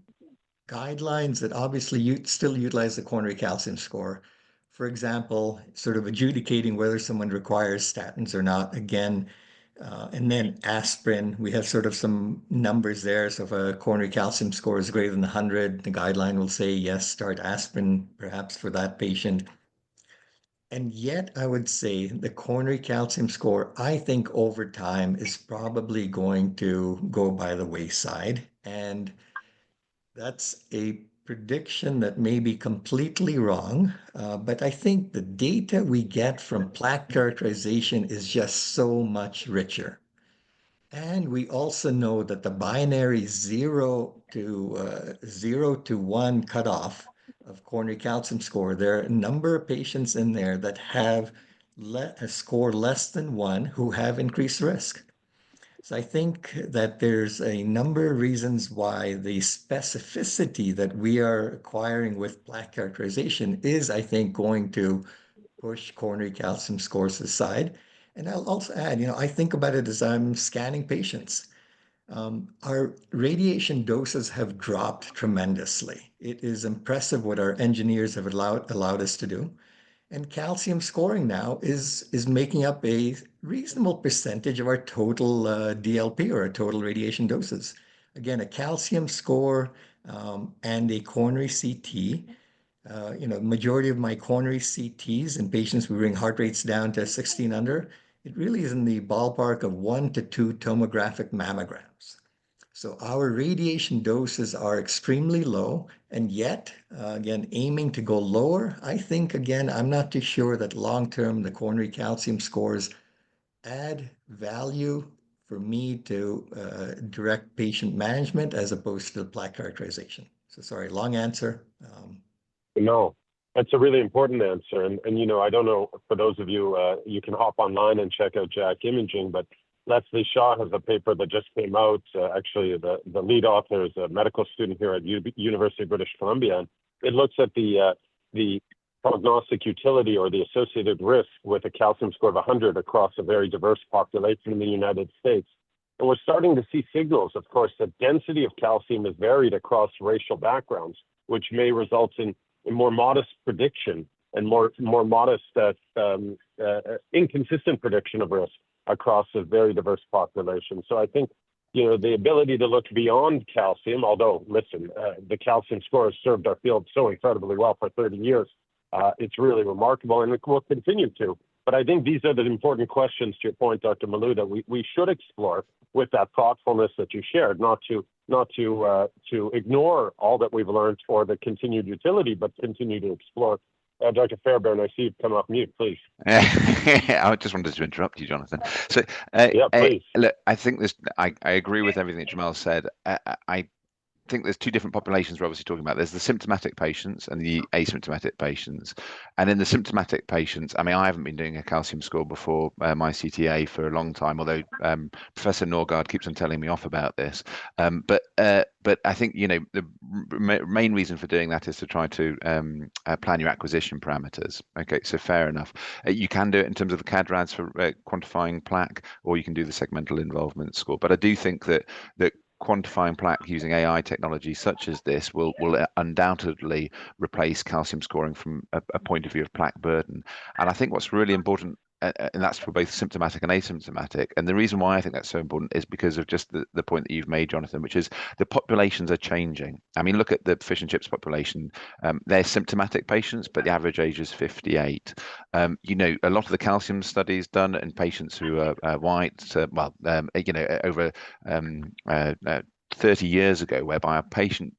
guidelines that obviously still utilize the coronary calcium score. For example, sort of adjudicating whether someone requires statins or not. Again, and then aspirin, we have sort of some numbers there. So if a coronary calcium score is greater than 100, the guideline will say, yes, start aspirin perhaps for that patient. And yet I would say the coronary calcium score, I think over time is probably going to go by the wayside. And that's a prediction that may be completely wrong, but I think the data we get from plaque characterization is just so much richer. And we also know that the binary 0 to 1 cutoff of coronary calcium score, there are a number of patients in there that have a score less than 1 who have increased risk. So I think that there's a number of reasons why the specificity that we are acquiring with plaque characterization is, I think, going to push coronary calcium scores aside. And I'll also add, I think about it as I'm scanning patients. Our radiation doses have dropped tremendously. It is impressive what our engineers have allowed us to do. And calcium scoring now is making up a reasonable percentage of our total DLP or our total radiation doses. Again, a calcium score and a coronary CT. Majority of my coronary CTs in patients we bring heart rates down to 16 under, it really is in the ballpark of 1 to 2 tomographic mammograms. So our radiation doses are extremely low, and yet, again, aiming to go lower, I think, again, I'm not too sure that long-term the coronary calcium scores add value for me to direct patient management as opposed to the plaque characterization. So sorry, long answer. No, that's a really important answer. And I don't know, for those of you, you can hop online and check out JACC Imaging, but Leslie Shaw has a paper that just came out. Actually, the lead author is a medical student here at University of British Columbia. And it looks at the prognostic utility or the associated risk with a calcium score of 100 across a very diverse population in the United States. And we're starting to see signals, of course, that density of calcium is varied across racial backgrounds, which may result in more modest prediction and more modest, inconsistent prediction of risk across a very diverse population. So I think, the ability to look beyond calcium, although, listen, the calcium score has served our field so incredibly well for 30 years. It's really remarkable, and it will continue to. But I think these are the important questions, to your point, Dr. Malou, that we should explore with that thoughtfulness that you shared, not to ignore all that we've learned or the continued utility, but continue to explore. Dr. Fairbairn, I see you've come off mute, please. I just wanted to interrupt you, Jonathan. So, yeah, please. Look, I think I agree with everything that Jamal said. I think there's two different populations we're obviously talking about. There's the symptomatic patients and the asymptomatic patients. And in the symptomatic patients, I mean, I haven't been doing a calcium score before my CTA for a long time, although Professor Norgard keeps on telling me off about this. But I think, the main reason for doing that is to try to plan your acquisition parameters. Okay, so fair enough. You can do it in terms of the CAD-RADS for quantifying plaque, or you can do the segmental involvement score. But I do think that quantifying plaque using AI technology such as this will undoubtedly replace calcium scoring from a point of view of plaque burden. And I think what's really important, and that's for both symptomatic and asymptomatic. And the reason why I think that's so important is because of just the point that you've made, Jonathan, which is the populations are changing. I mean, look at the fish and chips population. They're symptomatic patients, but the average age is 58. A lot of the calcium studies done in patients who are white, over 30 years ago, whereby our patient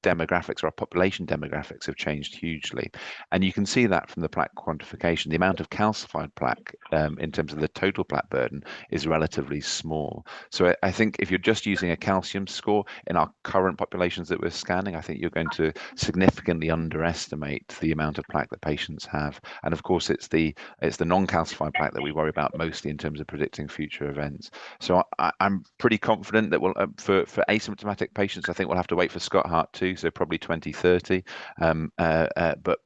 demographics or our population demographics have changed hugely. And you can see that from the plaque quantification. The amount of calcified plaque in terms of the total plaque burden is relatively small. So I think if you're just using a calcium score in our current populations that we're scanning, I think you're going to significantly underestimate the amount of plaque that patients have. And of course, it's the non-calcified plaque that we worry about mostly in terms of predicting future events. So I'm pretty confident that for asymptomatic patients, I think we'll have to wait for Scott Hart too. So probably 2030. But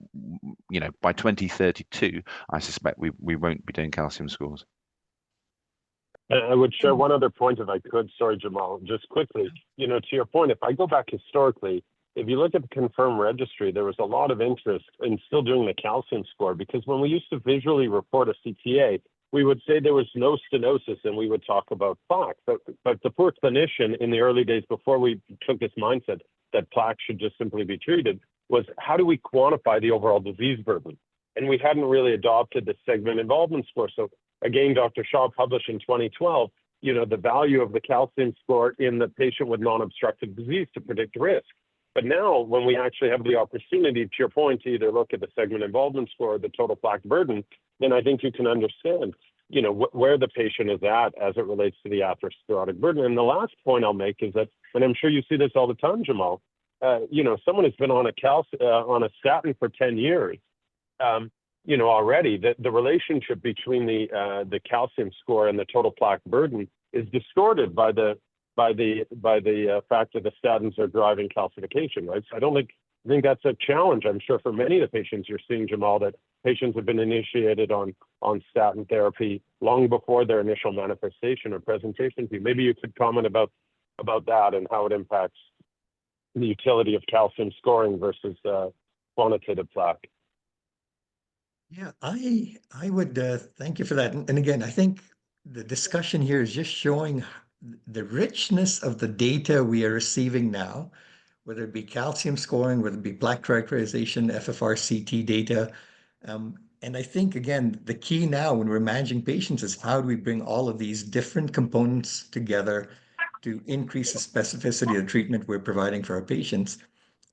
by 2032, I suspect we won't be doing calcium scores. I would share one other point if I could. Sorry, Jamal, just quickly. To your point, if I go back historically, if you look at the confirmed registry, there was a lot of interest in still doing the calcium score, because when we used to visually report a CTA, we would say there was no stenosis and we would talk about plaque. But the poor clinician in the early days before we took this mindset that plaque should just simply be treated was, how do we quantify the overall disease burden? And we hadn't really adopted the segment involvement score. So again, Dr. Shaw published in 2012, the value of the calcium score in the patient with non-obstructive disease to predict risk. But now, when we actually have the opportunity, to your point, to either look at the segment involvement score or the total plaque burden, then I think you can understand, where the patient is at as it relates to the atherosclerotic burden. And the last point I'll make is that, and I'm sure you see this all the time, Jamal, someone who's been on a statin for 10 years, already the relationship between the calcium score and the total plaque burden is distorted by the fact that the statins are driving calcification, right? So I think that's a challenge, I'm sure, for many of the patients you're seeing, Jamal, that patients have been initiated on statin therapy long before their initial manifestation or presentation to you. Maybe you could comment about that and how it impacts the utility of calcium scoring versus quantitative plaque. Yeah, I would thank you for that. And again, I think the discussion here is just showing the richness of the data we are receiving now, whether it be calcium scoring, whether it be plaque characterization, FFRCT data. And I think, again, the key now when we're managing patients is how do we bring all of these different components together to increase the specificity of the treatment we're providing for our patients.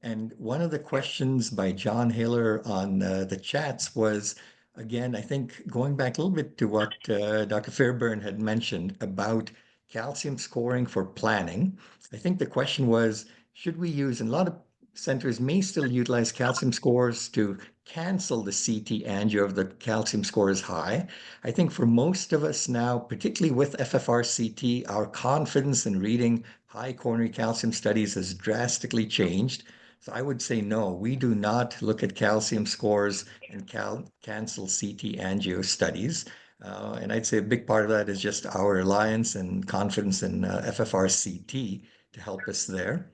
And one of the questions by John Haler on the chats was, again, I think going back a little bit to what Dr. Fairbairn had mentioned about calcium scoring for planning. I think the question was, should we use, and a lot of centers may still utilize calcium scores to cancel the CT angio if the calcium score is high. I think for most of us now, particularly with FFRCT, our confidence in reading high coronary calcium studies has drastically changed. So I would say no, we do not look at calcium scores and cancel CT angio studies. And I'd say a big part of that is just our reliance and confidence in FFRCT to help us there.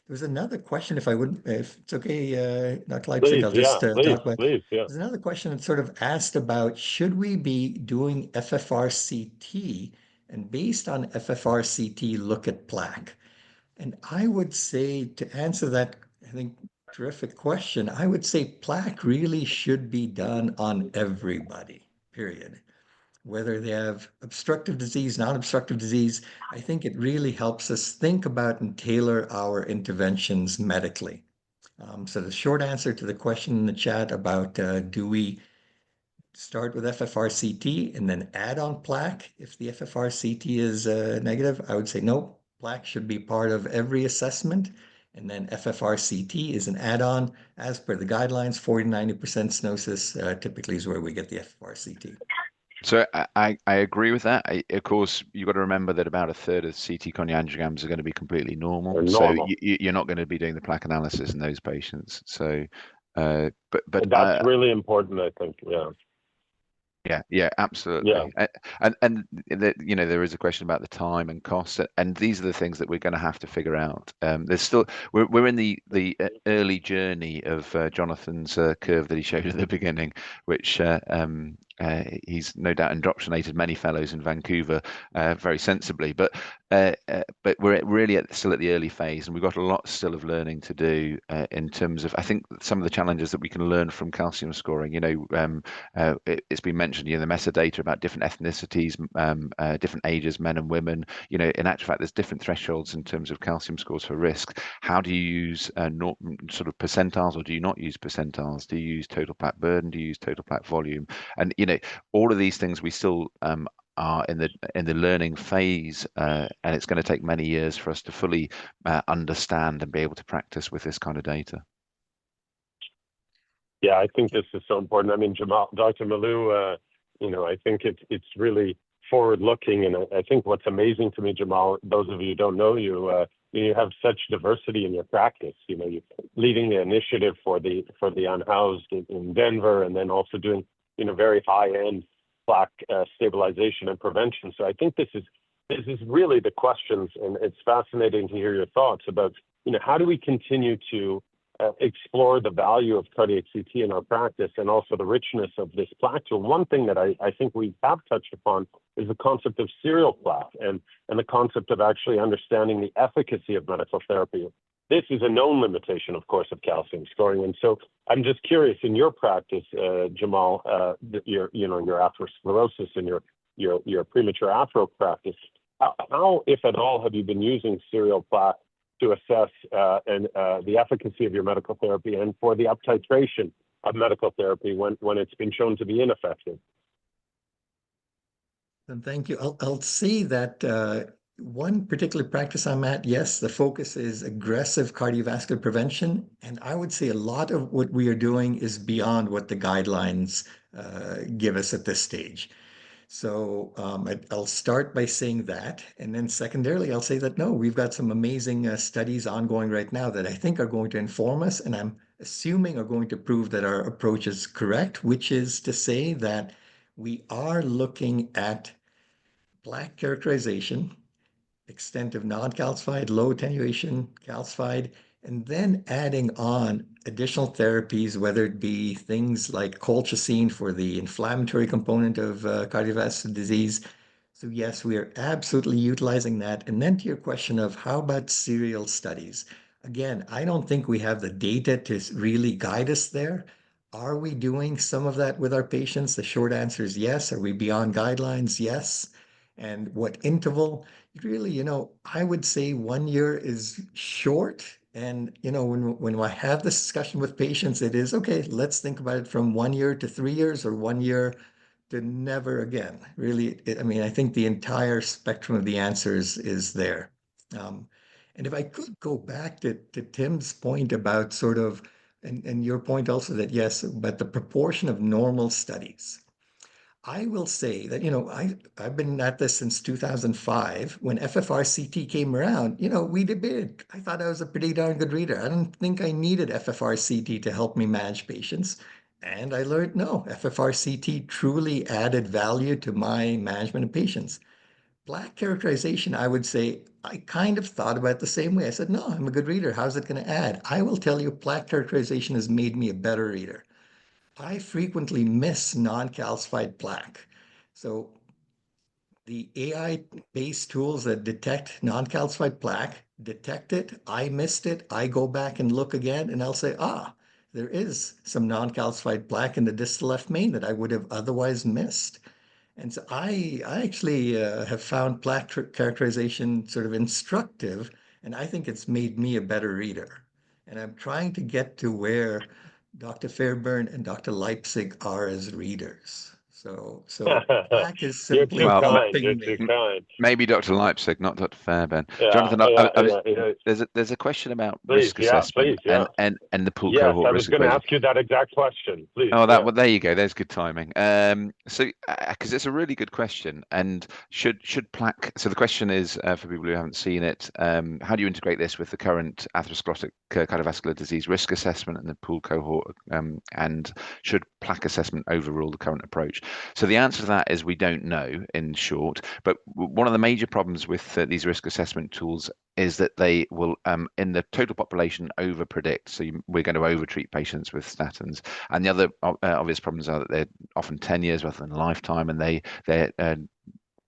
There's another question, if it's okay, Dr. Leipsic, I'll just talk about. Please, yeah. There's another question that sort of asked about, should we be doing FFRCT and based on FFRCT look at plaque? And I would say, to answer that, I think, terrific question, I would say plaque really should be done on everybody, period. Whether they have obstructive disease, non-obstructive disease, I think it really helps us think about and tailor our interventions medically. So the short answer to the question in the chat about do we start with FFRCT and then add on plaque if the FFRCT is negative, I would say no, plaque should be part of every assessment. And then FFRCT is an add-on. As per the guidelines, 40-90% stenosis typically is where we get the FFRCT. So I agree with that. Of course, you've got to remember that about a third of CT coronary are going to be completely normal. So you're not going to be doing the plaque analysis in those patients. So, but that's really important, I think. Yeah, absolutely. Yeah. And there is a question about the time and cost, and these are the things that we're going to have to figure out. There's still we're in the early journey of Jonathon's curve that he showed at the beginning, which he's no doubt indoctrinated many fellows in Vancouver very sensibly, but we're really still at the early phase, and we've got a lot still of learning to do in terms of, I think, some of the challenges that we can learn from calcium scoring. It's been mentioned, the metadata about different ethnicities, different ages, men and women. In actual fact, there's different thresholds in terms of calcium scores for risk. How do you use sort of percentiles, or do you not use percentiles? Do you use total plaque burden? Do you use total plaque volume? And all of these things we still are in the learning phase, and it's going to take many years for us to fully understand and be able to practice with this kind of data. Yeah, I think this is so important. I mean, Jamal, Dr. Malou, I think it's really forward-looking, and I think what's amazing to me, Jamal, those of you who don't know you, you have such diversity in your practice. You know, you're leading the initiative for the unhoused in Denver, and then also doing, you know, very high-end plaque stabilization and prevention. So I think this is really the questions, and it's fascinating to hear your thoughts about, you know, how do we continue to explore the value of cardiac CT in our practice, and also the richness of this plaque tool. One thing that I think we have touched upon is the concept of serial plaque, and the concept of actually understanding the efficacy of medical therapy. This is a known limitation, of course, of calcium scoring. And so I'm just curious, in your practice, Jamal, your atherosclerosis and your premature athero practice, how, if at all, have you been using serial plaque to assess the efficacy of your medical therapy, and for the uptitration of medical therapy when it's been shown to be ineffective? And thank you. I'll say that one particular practice I'm at, yes, the focus is aggressive cardiovascular prevention. And I would say a lot of what we are doing is beyond what the guidelines give us at this stage. So I'll start by saying that. And then secondarily, I'll say that, no, we've got some amazing studies ongoing right now that I think are going to inform us, and I'm assuming are going to prove that our approach is correct, which is to say that we are looking at plaque characterization, extent of non-calcified, low attenuation, calcified, and then adding on additional therapies, whether it be things like colchicine for the inflammatory component of cardiovascular disease. So yes, we are absolutely utilizing that. And then to your question of how about serial studies? Again, I don't think we have the data to really guide us there. Are we doing some of that with our patients? The short answer is yes. Are we beyond guidelines? Yes. And what interval? Really, you know, I would say 1 year is short. And, you know, when I have this discussion with patients, it is, okay, let's think about it from 1 year to 3 years, or 1 year to never again. Really, I mean, I think the entire spectrum of the answers is there. And if I could go back to Tim's point about sort of, and your point also that yes, but the proportion of normal studies. I will say that, you know, I've been at this since 2005. When FFRCT came around, you know, we debated. I thought I was a pretty darn good reader. I didn't think I needed FFRCT to help me manage patients. And I learned, no, FFRCT truly added value to my management of patients. Plaque characterization, I would say, I kind of thought about it the same way. I said, no, I'm a good reader. How's it going to add? I will tell you, plaque characterization has made me a better reader. I frequently miss non-calcified plaque. So the AI-based tools that detect non-calcified plaque, detect it, I missed it, I go back and look again, and I'll say, there is some non-calcified plaque in the distal left main that I would have otherwise missed. And so I actually have found plaque characterization sort of instructive, and I think it's made me a better reader. And I'm trying to get to where Dr. Fairbairn and Dr. Leipsic are as readers. So plaque is You're simply too kind. helping You're me. too kind. Maybe Dr. Leipsic, not Dr. Fairbairn. Yeah, Jonathan, yeah. there's a question about Please, risk assessment yeah. and the pool Yes, cohort I was risk going to equation. ask you that exact question. Please. Oh, yeah. well, there you go. There's good timing. So, because it's a really good question, and should plaque? So the question is, for people who haven't seen it, how do you integrate this with the current atherosclerotic cardiovascular disease risk assessment and the pool cohort? And should plaque assessment overrule the current approach? So the answer to that is we don't know, in short. But one of the major problems with these risk assessment tools is that they will, in the total population, over-predict. So we're going to over-treat patients with statins. And the other obvious problems are that they're often 10 years rather than a lifetime, and they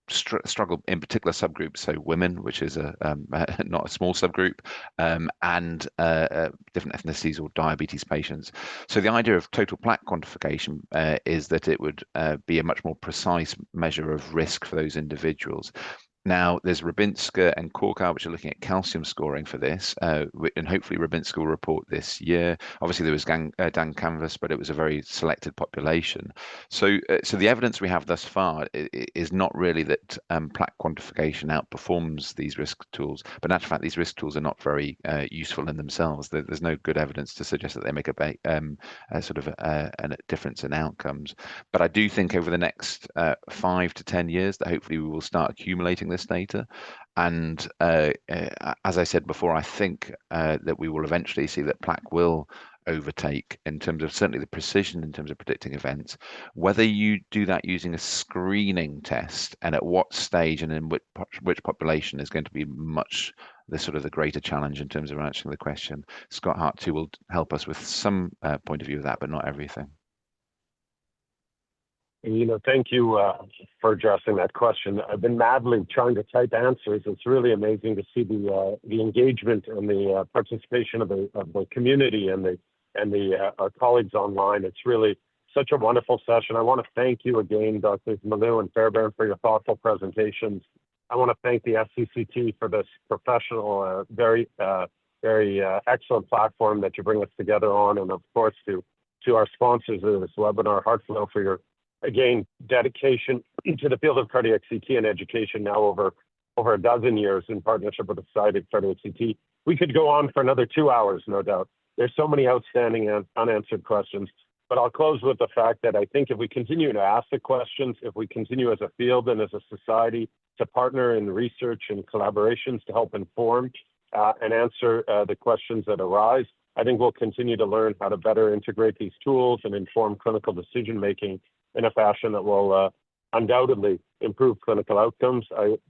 struggle in particular subgroups, so women, which is not a small subgroup, and different ethnicities or diabetes patients. So the idea of total plaque quantification is that it would be a much more precise measure of risk for those individuals. Now, there's Rubinska and Korkar, which are looking at calcium scoring for this, and hopefully Rubinska will report this year. Obviously, there was Dan Canvas, but it was a very selected population. So the evidence we have thus far is not really that plaque quantification outperforms these risk tools, but in actual fact, these risk tools are not very useful in themselves. There's no good evidence to suggest that they make a sort of a difference in outcomes. But I do think over the next 5 to 10 years that hopefully we will start accumulating this this data. And as I said before, I think that we will eventually see that plaque will overtake in terms of certainly the precision in terms of predicting events. Whether you do that using a screening test and at what stage and in which population is going to be much the greater challenge in terms of answering the question. Scott Hart too will help us with some point of view of that, but not everything. Thank you for addressing that question. I've been madly trying to type answers. It's really amazing to see the engagement and the participation of the community and our colleagues online. It's really such a wonderful session. I want to thank you again, Drs. Malou and Fairbairn, for your thoughtful presentations. I want to thank the SCCT for this professional, very excellent platform that you bring us together on, and of course to our sponsors of this webinar, HeartFlow, for your dedication to the field of cardiac CT and education now over a dozen years in partnership with the Society of Cardiac CT. We could go on for another 2 hours, no doubt. There's so many outstanding and unanswered questions, but I'll close with the fact that I think if we continue to ask the questions, if we continue as a field and as a society to partner in research and collaborations to help inform and answer the questions that arise, I think we'll continue to learn how to better integrate these tools and inform clinical decision-making in a fashion that will undoubtedly improve clinical outcomes.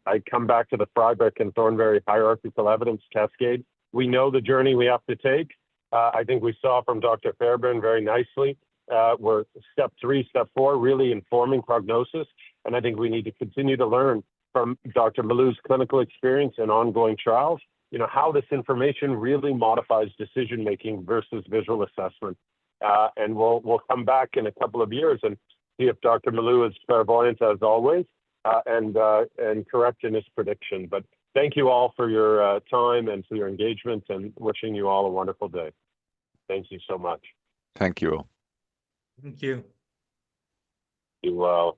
I come back to the Freiberg and Thornberry hierarchical evidence cascade. We know the journey we have to take. I think we saw from Dr. Fairbairn very nicely, we're step 3, step 4, really informing prognosis. And I think we need to continue to learn from Dr. Malou's clinical experience and ongoing trials, how this information really modifies decision-making versus visual assessment. And we'll come back in a couple of years and see if Dr. Malou is clairvoyant as always and correct in his prediction. But thank you all for your time and for your engagement, and wishing you all a wonderful day. Thank you so much. Thank you all. Thank you. Be well.